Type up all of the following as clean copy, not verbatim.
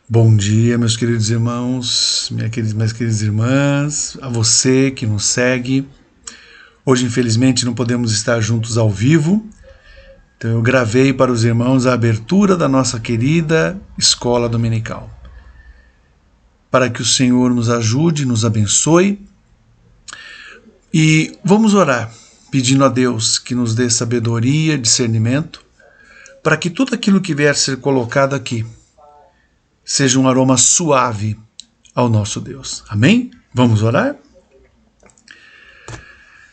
Bom dia, meus queridos irmãos, minhas queridas irmãs, a você que nos segue. Hoje, infelizmente, não podemos estar juntos ao vivo, então eu gravei para os irmãos a abertura da nossa querida escola dominical. Para que o Senhor nos ajude, nos abençoe, e vamos orar, pedindo a Deus que nos dê sabedoria, discernimento, para que tudo aquilo que vier a ser colocado aqui seja um aroma suave ao nosso Deus. Amém? Vamos orar?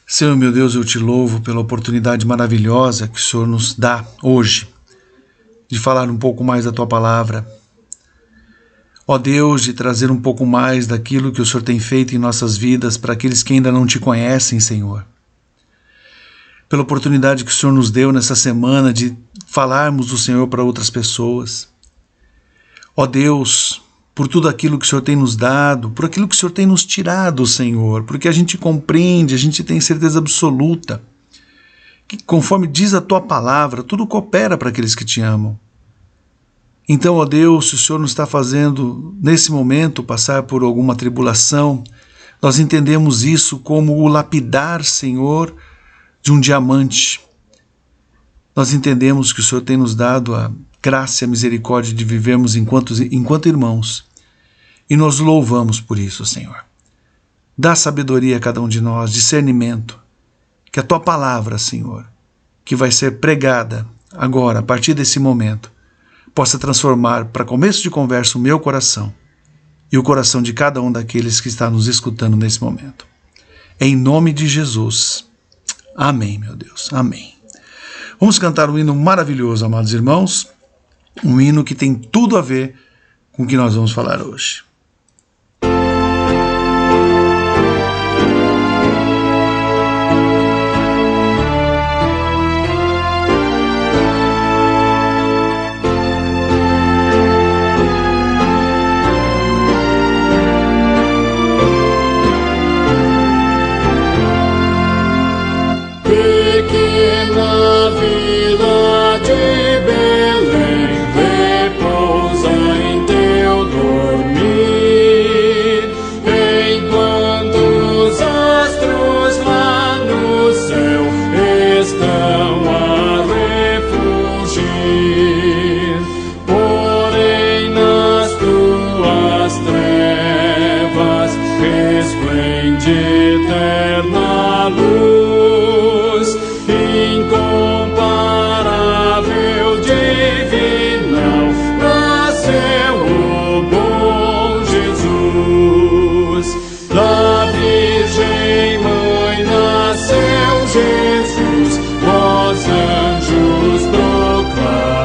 Senhor meu Deus, eu te louvo pela oportunidade maravilhosa que o Senhor nos dá hoje de falar um pouco mais da Tua Palavra. Ó Deus, de trazer um pouco mais daquilo que o Senhor tem feito em nossas vidas para aqueles que ainda não Te conhecem, Senhor. Pela oportunidade que o Senhor nos deu nessa semana de falarmos do Senhor para outras pessoas. Ó Deus, por tudo aquilo que o Senhor tem nos dado, por aquilo que o Senhor tem nos tirado, Senhor, porque a gente compreende, a gente tem certeza absoluta que, conforme diz a Tua Palavra, tudo coopera para aqueles que Te amam. Então, ó Deus, se o Senhor nos está fazendo, nesse momento, passar por alguma tribulação, nós entendemos isso como o lapidar, Senhor, de um diamante. Nós entendemos que o Senhor tem nos dado a graça e a misericórdia de vivermos enquanto irmãos. E nós louvamos por isso, Senhor. Dá sabedoria a cada um de nós, discernimento. Que a Tua Palavra, Senhor, que vai ser pregada agora, a partir desse momento, possa transformar para começo de conversa o meu coração e o coração de cada um daqueles que está nos escutando nesse momento. Em nome de Jesus. Amém, meu Deus. Amém. Vamos cantar um hino maravilhoso, amados irmãos. Um hino que tem tudo a ver com o que nós vamos falar hoje. Pequena vila de Belém, repousa em Teu dormir, enquanto os astros lá no céu estão a refugir. Porém nas Tuas trevas resplende eterna luz, incomparável, divinal, nasceu o bom Jesus. Da Virgem Mãe nasceu Jesus, vós anjos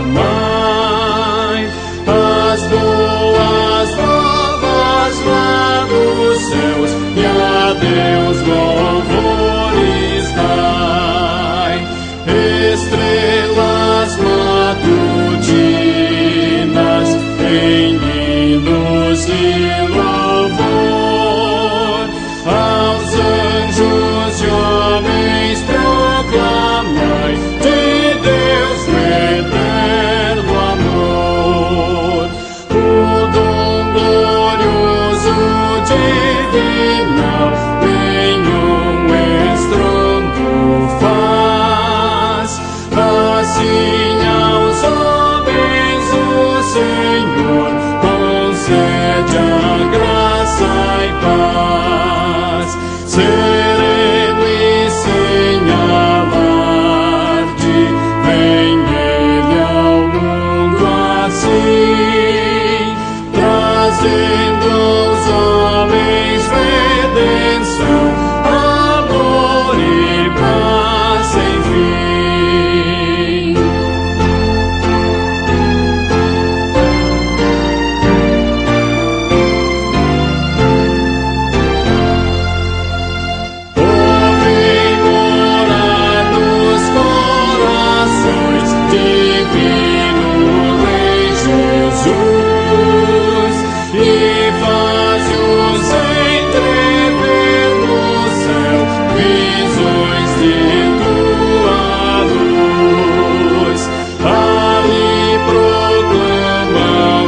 proclamai as boas novas lá dos céus, e a Deus louvores dai. Estrelas matutinas em hinos e louvor, aos anjos e homens proclamai de Deus o eterno amor. O dom glorioso divinal nenhum estrondo faz, assim aos homens o Senhor concede a graça e paz. Sereno e sem alarde, vem Ele ao mundo assim, trazendo aos homens redenção, amor e paz sem fim. Vem morar nos corações, divino Rei Jesus, e faz-os entrever no céu visões de Tua luz. Ali proclamam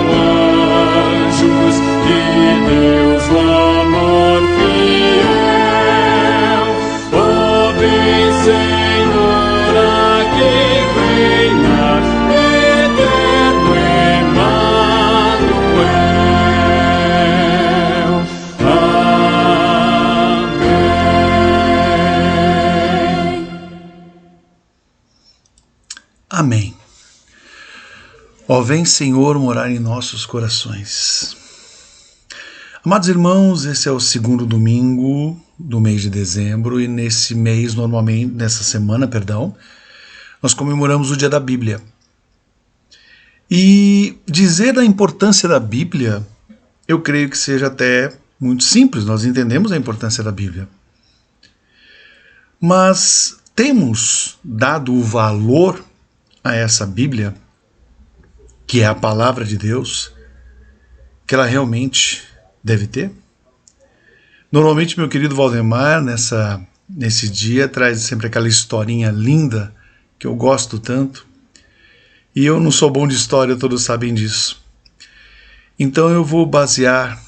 Ó, vem, Senhor, morar em nossos corações. Amados irmãos, esse é o segundo domingo do mês de dezembro e nessa semana, nós comemoramos o Dia da Bíblia. E dizer a importância da Bíblia, eu creio que seja até muito simples, nós entendemos a importância da Bíblia. Mas temos dado o valor a essa Bíblia, que é a palavra de Deus, que ela realmente deve ter? Normalmente, meu querido Valdemar, nesse dia, traz sempre aquela historinha linda, que eu gosto tanto, e eu não sou bom de história, todos sabem disso. Então eu vou basear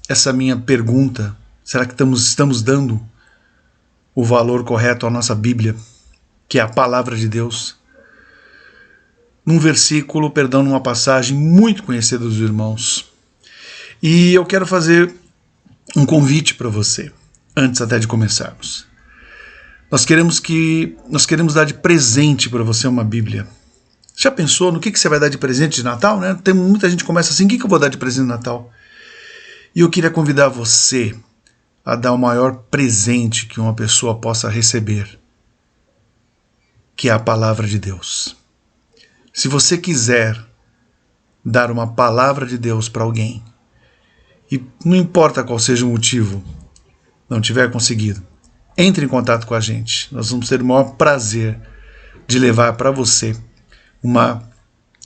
essa minha pergunta, será que estamos dando o valor correto à nossa Bíblia, que é a palavra de Deus, numa passagem muito conhecida dos irmãos. E eu quero fazer um convite para você, antes até de começarmos. Nós queremos dar de presente para você uma Bíblia. Já pensou no que você vai dar de presente de Natal, né? Tem muita gente que começa assim, o que eu vou dar de presente de Natal? E eu queria convidar você a dar o maior presente que uma pessoa possa receber, que é a palavra de Deus. Se você quiser dar uma palavra de Deus para alguém, e não importa qual seja o motivo, não tiver conseguido, entre em contato com a gente. Nós vamos ter o maior prazer de levar para você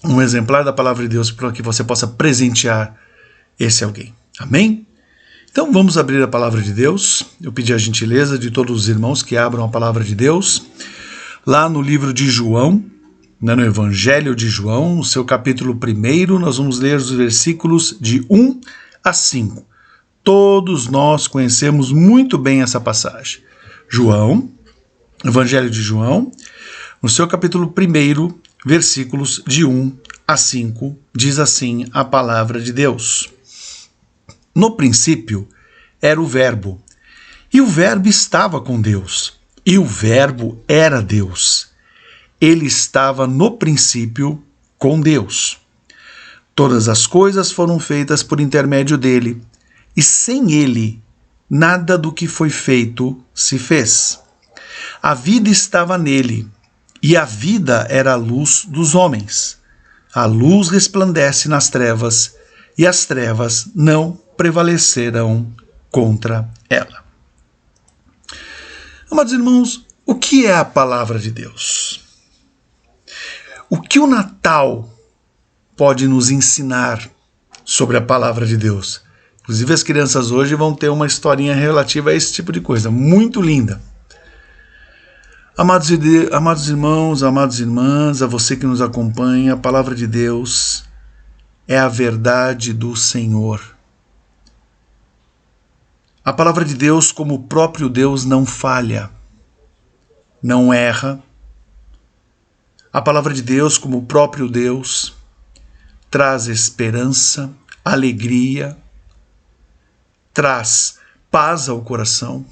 um exemplar da palavra de Deus para que você possa presentear esse alguém. Amém? Então vamos abrir a palavra de Deus. Eu pedi a gentileza de todos os irmãos que abram a palavra de Deus. Lá no livro de João, no Evangelho de João, no seu capítulo 1, nós vamos ler os versículos de 1 a 5. Todos nós conhecemos muito bem essa passagem. João, Evangelho de João, no seu capítulo 1, versículos de 1 a 5, diz assim a palavra de Deus. No princípio era o Verbo, e o Verbo estava com Deus, e o Verbo era Deus. Ele estava no princípio com Deus. Todas as coisas foram feitas por intermédio dele, e sem ele, nada do que foi feito se fez. A vida estava nele, e a vida era a luz dos homens. A luz resplandece nas trevas, e as trevas não prevaleceram contra ela. Amados irmãos, o que é a palavra de Deus? O que o Natal pode nos ensinar sobre a palavra de Deus? Inclusive as crianças hoje vão ter uma historinha relativa a esse tipo de coisa, muito linda. Amados irmãos, amadas irmãs, a você que nos acompanha, a palavra de Deus é a verdade do Senhor. A palavra de Deus, como o próprio Deus, não falha, não erra. A palavra de Deus, como o próprio Deus, traz esperança, alegria, traz paz ao coração,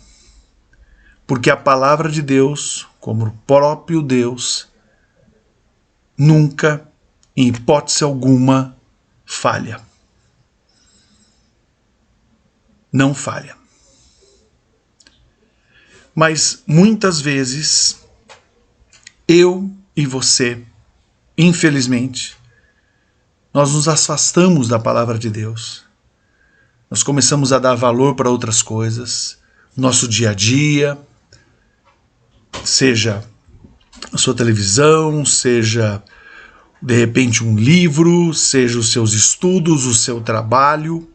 porque a palavra de Deus, como o próprio Deus, nunca, em hipótese alguma, falha. Não falha. Mas muitas vezes, eu e você, infelizmente, nós nos afastamos da palavra de Deus. Nós começamos a dar valor para outras coisas, nosso dia a dia, seja a sua televisão, seja de repente um livro, seja os seus estudos, o seu trabalho,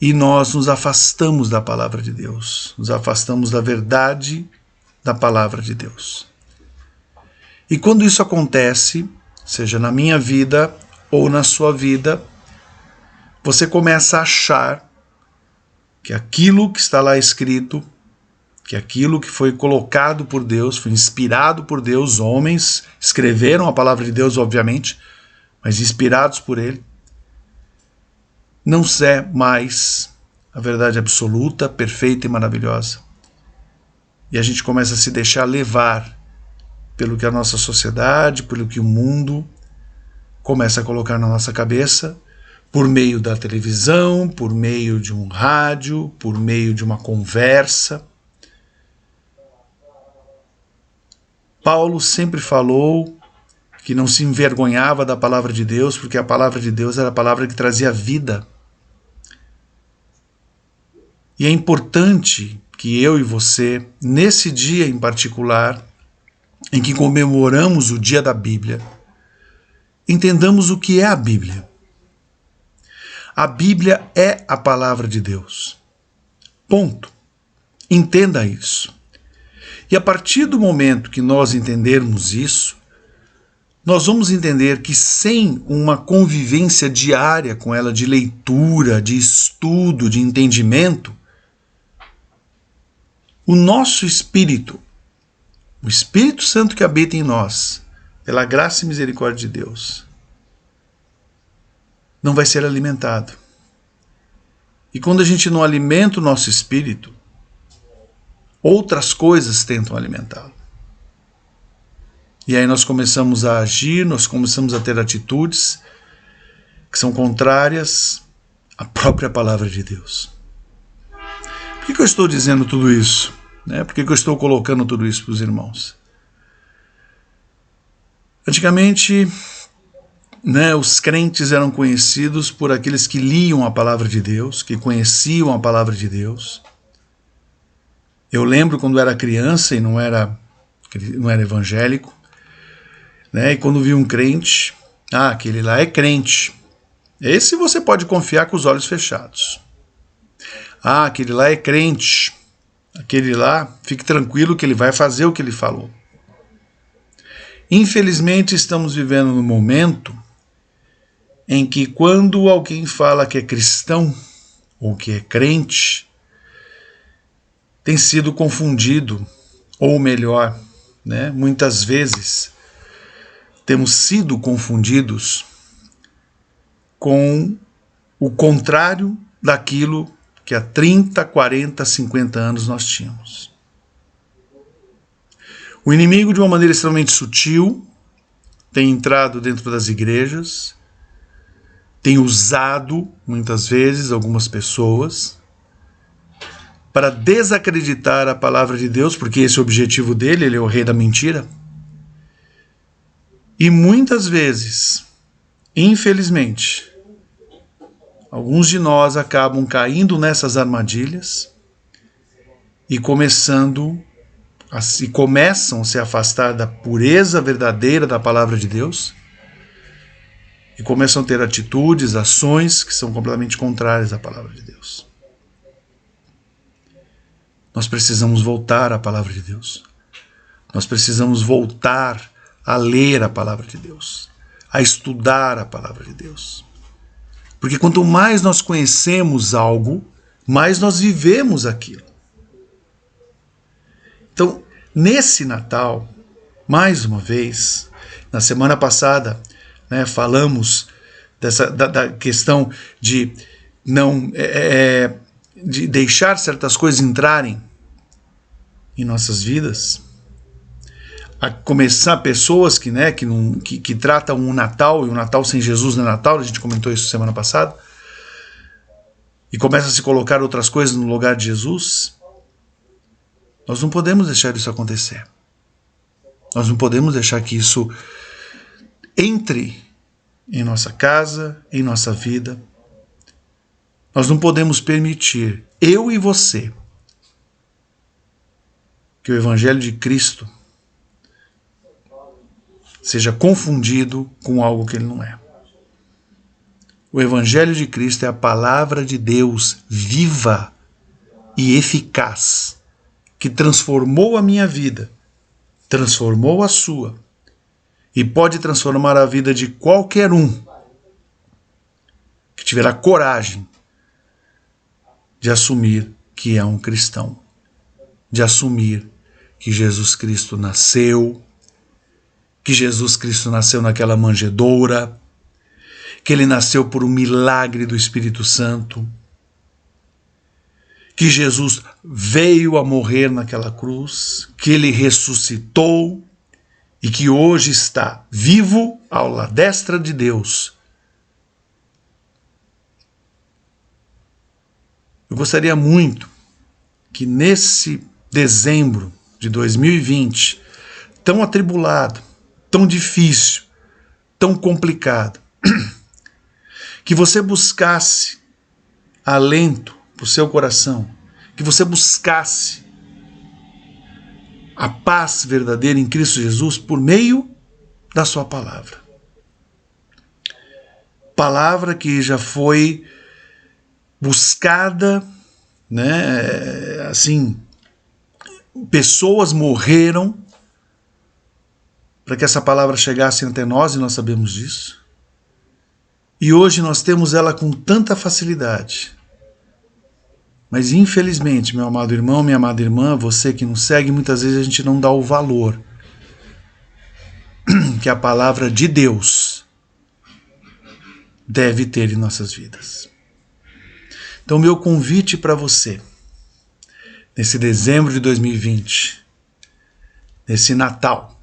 e nós nos afastamos da palavra de Deus, nos afastamos da verdade da palavra de Deus. E quando isso acontece, seja na minha vida ou na sua vida, você começa a achar que aquilo que está lá escrito, que aquilo que foi colocado por Deus, foi inspirado por Deus, homens escreveram a palavra de Deus, obviamente, mas inspirados por Ele, não é mais a verdade absoluta, perfeita e maravilhosa. E a gente começa a se deixar levar pelo que a nossa sociedade, pelo que o mundo começa a colocar na nossa cabeça, por meio da televisão, por meio de um rádio, por meio de uma conversa. Paulo sempre falou que não se envergonhava da palavra de Deus, porque a palavra de Deus era a palavra que trazia vida. E é importante que eu e você, nesse dia em particular, em que comemoramos o dia da Bíblia, entendamos o que é a Bíblia. A Bíblia é a palavra de Deus. Ponto. Entenda isso. E a partir do momento que nós entendermos isso, nós vamos entender que sem uma convivência diária com ela, de leitura, de estudo, de entendimento, o nosso espírito, o Espírito Santo que habita em nós, pela graça e misericórdia de Deus, não vai ser alimentado. E quando a gente não alimenta o nosso espírito, outras coisas tentam alimentá-lo. E aí nós começamos a agir, nós começamos a ter atitudes que são contrárias à própria palavra de Deus. Por que eu estou dizendo tudo isso? Por que eu estou colocando tudo isso para os irmãos? Antigamente, os crentes eram conhecidos por aqueles que liam a palavra de Deus, que conheciam a palavra de Deus. Eu lembro quando era criança e não era evangélico, e quando vi um crente, aquele lá é crente. Esse você pode confiar com os olhos fechados. Aquele lá é crente. Aquele lá, fique tranquilo que ele vai fazer o que ele falou. Infelizmente, estamos vivendo num momento em que quando alguém fala que é cristão ou que é crente, tem sido confundido, ou melhor, muitas vezes temos sido confundidos com o contrário daquilo que há 30, 40, 50 anos nós tínhamos. O inimigo, de uma maneira extremamente sutil, tem entrado dentro das igrejas, tem usado, muitas vezes, algumas pessoas para desacreditar a palavra de Deus, porque esse é o objetivo dele, ele é o rei da mentira. E muitas vezes, infelizmente, alguns de nós acabam caindo nessas armadilhas e começam a se afastar da pureza verdadeira da palavra de Deus e começam a ter atitudes, ações que são completamente contrárias à palavra de Deus. Nós precisamos voltar à palavra de Deus. Nós precisamos voltar a ler a palavra de Deus, a estudar a palavra de Deus. Porque quanto mais nós conhecemos algo, mais nós vivemos aquilo. Então, nesse Natal, mais uma vez, na semana passada, falamos da questão de não de deixar certas coisas entrarem em nossas vidas, a começar pessoas que tratam o Natal, e o Natal sem Jesus não é Natal, a gente comentou isso semana passada, e começam a se colocar outras coisas no lugar de Jesus. Nós não podemos deixar isso acontecer. Nós não podemos deixar que isso entre em nossa casa, em nossa vida. Nós não podemos permitir, eu e você, que o Evangelho de Cristo seja confundido com algo que ele não é. O Evangelho de Cristo é a palavra de Deus viva e eficaz, que transformou a minha vida, transformou a sua, e pode transformar a vida de qualquer um que tiver a coragem de assumir que é um cristão, de assumir que Jesus Cristo nasceu, que Jesus Cristo nasceu naquela manjedoura, que ele nasceu por um milagre do Espírito Santo, que Jesus veio a morrer naquela cruz, que ele ressuscitou e que hoje está vivo à destra de Deus. Eu gostaria muito que nesse dezembro de 2020, tão atribulado, tão difícil, tão complicado, que você buscasse alento para o seu coração, que você buscasse a paz verdadeira em Cristo Jesus por meio da sua palavra. Palavra que já foi buscada, né? Assim, pessoas morreram para que essa palavra chegasse até nós, e nós sabemos disso. E hoje nós temos ela com tanta facilidade. Mas infelizmente, meu amado irmão, minha amada irmã, você que nos segue, muitas vezes a gente não dá o valor que a palavra de Deus deve ter em nossas vidas. Então, meu convite para você, nesse dezembro de 2020, nesse Natal,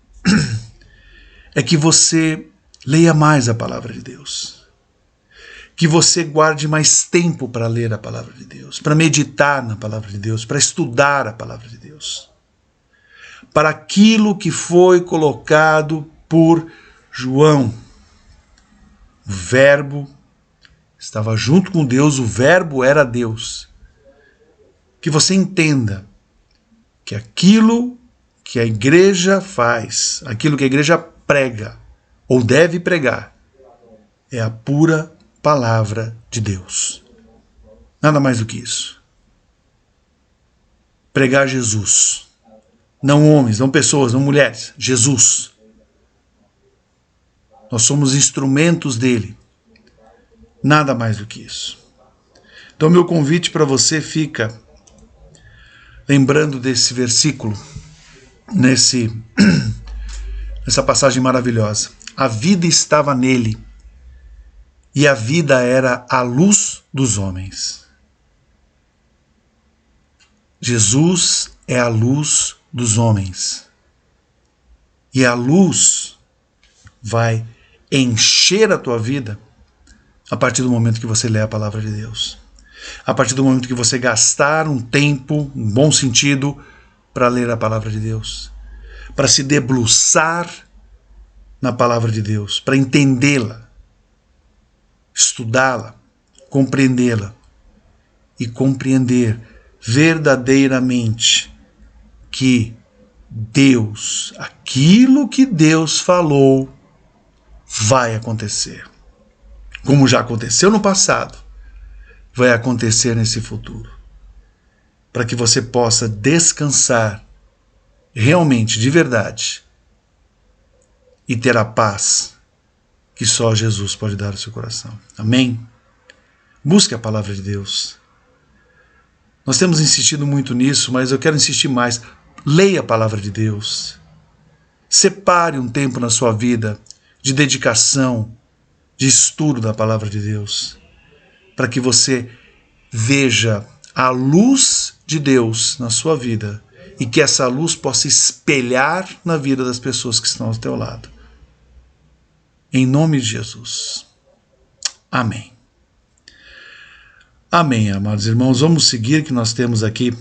é que você leia mais a palavra de Deus. Que você guarde mais tempo para ler a palavra de Deus, para meditar na palavra de Deus, para estudar a palavra de Deus. Para aquilo que foi colocado por João. O Verbo estava junto com Deus, o Verbo era Deus. Que você entenda que aquilo que a igreja faz, aquilo que a igreja prega, ou deve pregar, é a pura palavra de Deus. Nada mais do que isso. Pregar Jesus. Não homens, não pessoas, não mulheres. Jesus. Nós somos instrumentos dele. Nada mais do que isso. Então, meu convite para você fica lembrando desse versículo, nessa passagem maravilhosa. A vida estava nele, e a vida era a luz dos homens. Jesus é a luz dos homens. E a luz vai encher a tua vida a partir do momento que você lê a palavra de Deus. A partir do momento que você gastar um tempo, um bom sentido, para ler a palavra de Deus. Para se debruçar na palavra de Deus, para entendê-la, estudá-la, compreendê-la e compreender verdadeiramente que Deus, aquilo que Deus falou, vai acontecer. Como já aconteceu no passado, vai acontecer nesse futuro. Para que você possa descansar realmente, de verdade, e ter a paz que só Jesus pode dar ao seu coração. Amém? Busque a palavra de Deus. Nós temos insistido muito nisso, mas eu quero insistir mais. Leia a palavra de Deus. Separe um tempo na sua vida de dedicação, de estudo da palavra de Deus, para que você veja a luz de Deus na sua vida e que essa luz possa espelhar na vida das pessoas que estão ao teu lado. Em nome de Jesus. Amém. Amém, amados irmãos. Vamos seguir, que nós temos aqui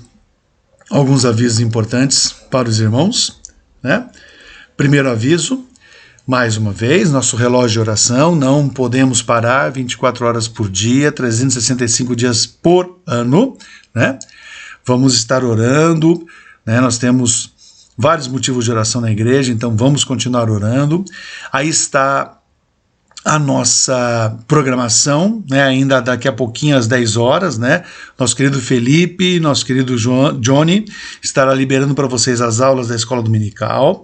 alguns avisos importantes para os irmãos, né? Primeiro aviso, mais uma vez, nosso relógio de oração, não podemos parar 24 horas por dia, 365 dias por ano, né? Vamos estar orando, né? Nós temos vários motivos de oração na igreja, então vamos continuar orando. Aí está a nossa programação, né, ainda daqui a pouquinho às 10 horas, né, nosso querido Felipe, nosso querido Johnny estará liberando para vocês as aulas da escola dominical.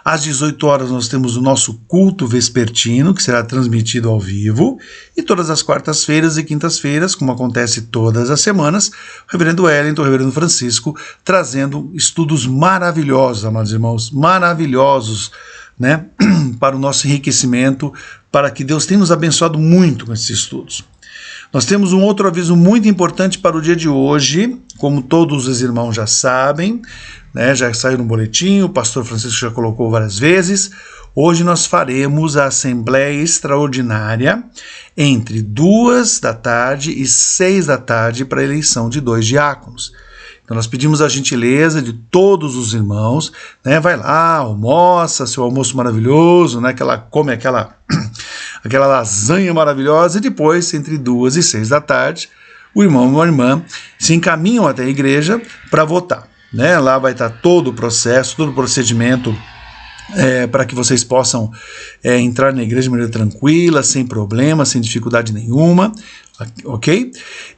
Às 18 horas nós temos o nosso culto vespertino, que será transmitido ao vivo, e todas as quartas-feiras e quintas-feiras, como acontece todas as semanas, o reverendo Wellington, o reverendo Francisco, trazendo estudos maravilhosos, amados irmãos, maravilhosos, né, para o nosso enriquecimento, para que Deus tenha nos abençoado muito com esses estudos. Nós temos um outro aviso muito importante para o dia de hoje, como todos os irmãos já sabem, né? Já saiu no boletim, o pastor Francisco já colocou várias vezes. Hoje nós faremos a Assembleia Extraordinária entre 2 da tarde e 6 da tarde para a eleição de 2 diáconos. Então nós pedimos a gentileza de todos os irmãos, né? Vai lá, almoça, seu almoço maravilhoso, né? Come aquela lasanha maravilhosa, e depois, entre 2 e 6 da tarde, o irmão ou a irmã se encaminham até a igreja para votar, né? Lá vai estar todo o processo, todo o procedimento para que vocês possam entrar na igreja de maneira tranquila, sem problema, sem dificuldade nenhuma, ok?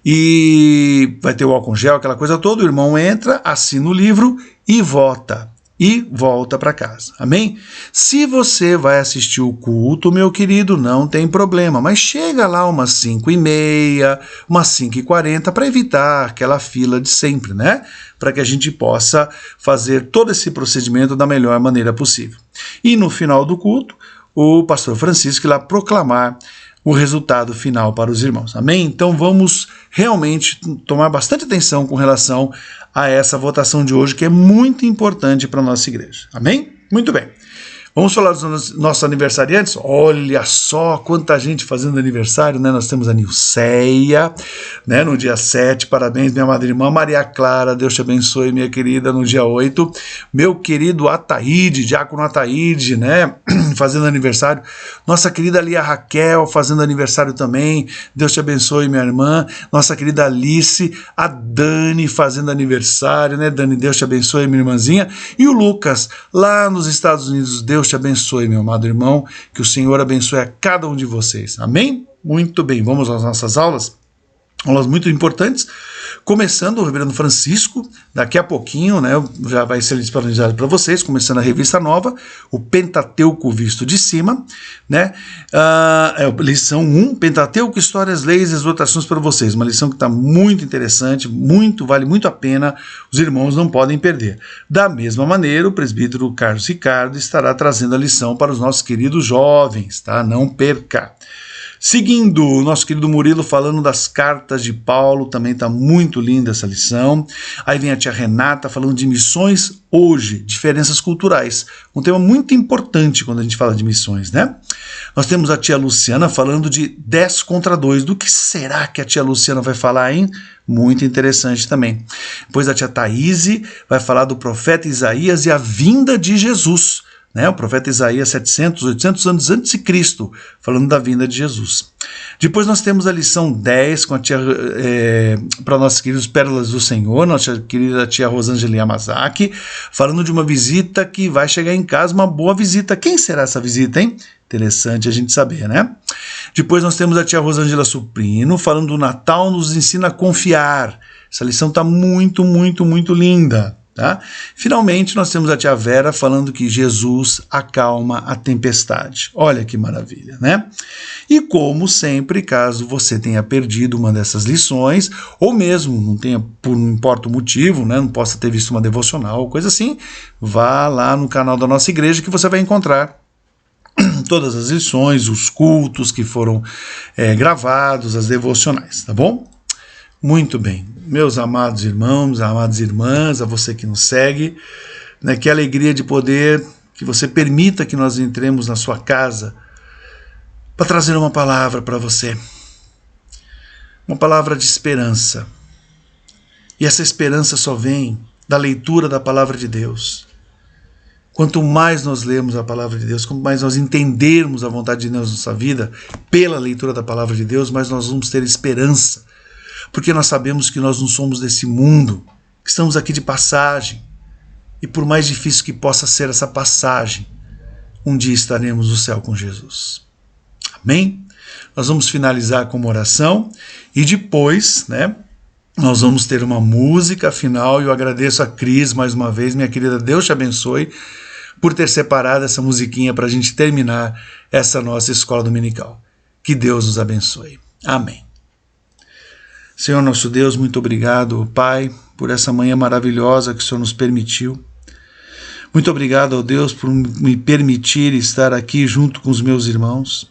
E vai ter o álcool gel, aquela coisa toda, o irmão entra, assina o livro e vota. E volta para casa, amém? Se você vai assistir o culto, meu querido, não tem problema, mas chega lá umas 5h30, umas 5h40, para evitar aquela fila de sempre, né? Para que a gente possa fazer todo esse procedimento da melhor maneira possível. E no final do culto, o pastor Francisco irá proclamar o resultado final para os irmãos, amém? Então vamos realmente tomar bastante atenção com relação a essa votação de hoje, que é muito importante para a nossa igreja, amém? Muito bem. Vamos falar dos nossos aniversariantes? Olha só quanta gente fazendo aniversário, né? Nós temos a Nilceia, né? No dia 7, parabéns, minha amada irmã Maria Clara, Deus te abençoe, minha querida, no dia 8. Meu querido Ataíde, diácono Ataíde, né? Fazendo aniversário. Nossa querida Lia Raquel, fazendo aniversário também, Deus te abençoe, minha irmã. Nossa querida Alice, a Dani fazendo aniversário, né? Dani, Deus te abençoe, minha irmãzinha. E o Lucas, lá nos Estados Unidos, Deus te abençoe, meu amado irmão, que o Senhor abençoe a cada um de vocês, amém? Muito bem, vamos às nossas aulas muito importantes, começando o Reverendo Francisco, daqui a pouquinho, né, já vai ser disponibilizado para vocês, começando a revista nova, o Pentateuco visto de cima, né, lição 1, Pentateuco, Histórias, Leis e Exortações para vocês, uma lição que está muito interessante, vale muito a pena, os irmãos não podem perder. Da mesma maneira, o presbítero Carlos Ricardo estará trazendo a lição para os nossos queridos jovens, tá? Não perca. Seguindo, o nosso querido Murilo falando das cartas de Paulo, também está muito linda essa lição. Aí vem a tia Renata falando de missões hoje, diferenças culturais. Um tema muito importante quando a gente fala de missões, né? Nós temos a tia Luciana falando de 10 contra 2. Do que será que a tia Luciana vai falar, hein? Muito interessante também. Depois a tia Thaíse vai falar do profeta Isaías e a vinda de Jesus. Né, o profeta Isaías 700, 800 anos antes de Cristo, falando da vinda de Jesus. Depois nós temos a lição 10 com a tia, para nossas queridas Pérolas do Senhor, nossa querida tia Rosângela Yamazaki, falando de uma visita que vai chegar em casa, uma boa visita. Quem será essa visita, hein? Interessante a gente saber, né? Depois nós temos a tia Rosângela Suprino, falando do Natal nos ensina a confiar. Essa lição está muito, muito, muito linda. Tá? Finalmente nós temos a tia Vera falando que Jesus acalma a tempestade. Olha que maravilha, né? E como sempre, caso você tenha perdido uma dessas lições, ou mesmo não tenha, por não importa o motivo, né, não possa ter visto uma devocional ou coisa assim, vá lá no canal da nossa igreja que você vai encontrar todas as lições, os cultos que foram gravados, as devocionais, tá bom? Muito bem, meus amados irmãos, amadas irmãs, a você que nos segue, né, que alegria de poder, que você permita que nós entremos na sua casa para trazer uma palavra para você, uma palavra de esperança. E essa esperança só vem da leitura da palavra de Deus. Quanto mais nós lemos a palavra de Deus, quanto mais nós entendermos a vontade de Deus na nossa vida, pela leitura da palavra de Deus, mais nós vamos ter esperança. Porque nós sabemos que nós não somos desse mundo, que estamos aqui de passagem. E por mais difícil que possa ser essa passagem, um dia estaremos no céu com Jesus. Amém? Nós vamos finalizar com uma oração e depois, né, nós vamos ter uma música final. E eu agradeço a Cris mais uma vez, minha querida, Deus te abençoe, por ter separado essa musiquinha para a gente terminar essa nossa escola dominical. Que Deus nos abençoe. Amém. Senhor nosso Deus, muito obrigado, Pai, por essa manhã maravilhosa que o Senhor nos permitiu. Muito obrigado, ó Deus, por me permitir estar aqui junto com os meus irmãos.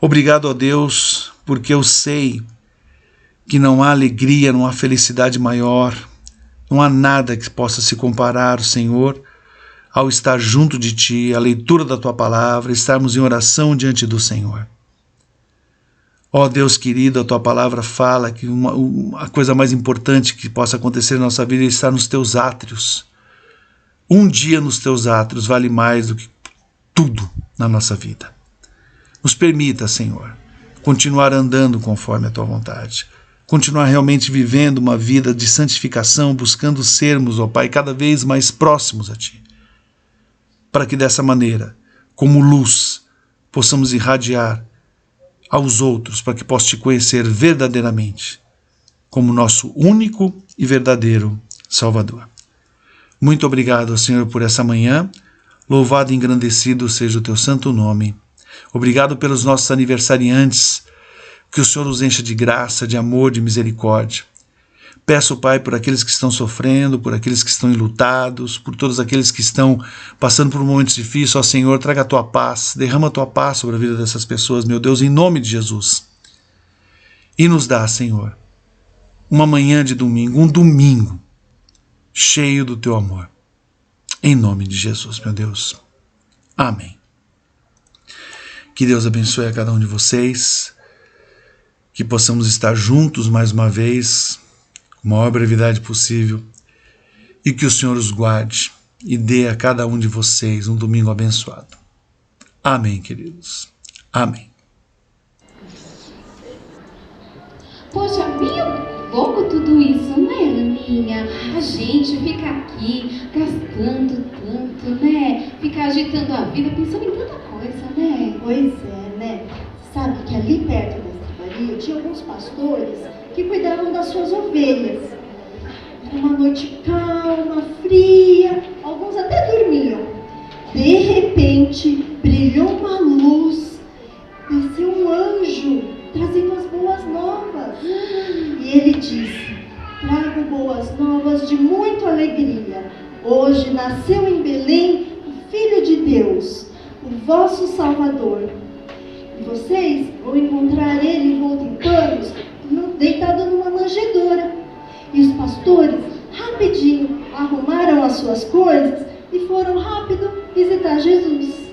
Obrigado, ó Deus, porque eu sei que não há alegria, não há felicidade maior Não há nada que possa se comparar, Senhor, ao estar junto de Ti, a leitura da Tua palavra, estarmos em oração diante do Senhor. Ó Deus querido, a Tua palavra fala que a coisa mais importante que possa acontecer na nossa vida é estar nos Teus átrios. Um dia nos Teus átrios vale mais do que tudo na nossa vida. Nos permita, Senhor, continuar andando conforme a Tua vontade. Continuar realmente vivendo uma vida de santificação, buscando sermos, ó Pai, cada vez mais próximos a Ti. Para que dessa maneira, como luz, possamos irradiar aos outros, para que possam Te conhecer verdadeiramente, como nosso único e verdadeiro Salvador. Muito obrigado, Senhor, por essa manhã. Louvado e engrandecido seja o Teu santo nome. Obrigado pelos nossos aniversariantes. Que o Senhor os encha de graça, de amor, de misericórdia. Peço, Pai, por aqueles que estão sofrendo, por aqueles que estão enlutados, por todos aqueles que estão passando por momentos difíceis. Ó Senhor, traga a Tua paz, derrama a Tua paz sobre a vida dessas pessoas, meu Deus, em nome de Jesus. E nos dá, Senhor, uma manhã de domingo, um domingo cheio do Teu amor. Em nome de Jesus, meu Deus. Amém. Que Deus abençoe a cada um de vocês. Que possamos estar juntos mais uma vez, com a maior brevidade possível, e que o Senhor os guarde e dê a cada um de vocês um domingo abençoado. Amém, queridos. Amém. Poxa, meio louco tudo isso, né, Aninha? A gente fica aqui gastando tanto, né? Ficar agitando a vida, pensando em tanta coisa, né? Pois é, né? Sabe que ali perto da estrebaria tinha alguns pastores que cuidavam das suas ovelhas. Era uma noite calma, fria, alguns até dormiam. De repente, brilhou uma luz, desceu um anjo trazendo as boas novas. E ele disse: trago boas novas de muita alegria. Hoje nasceu em Belém o Filho de Deus, o vosso Salvador. E vocês vão encontrar ele envolto em panos, deitado numa manjedoura. E os pastores, rapidinho, arrumaram as suas coisas e foram rápido visitar Jesus.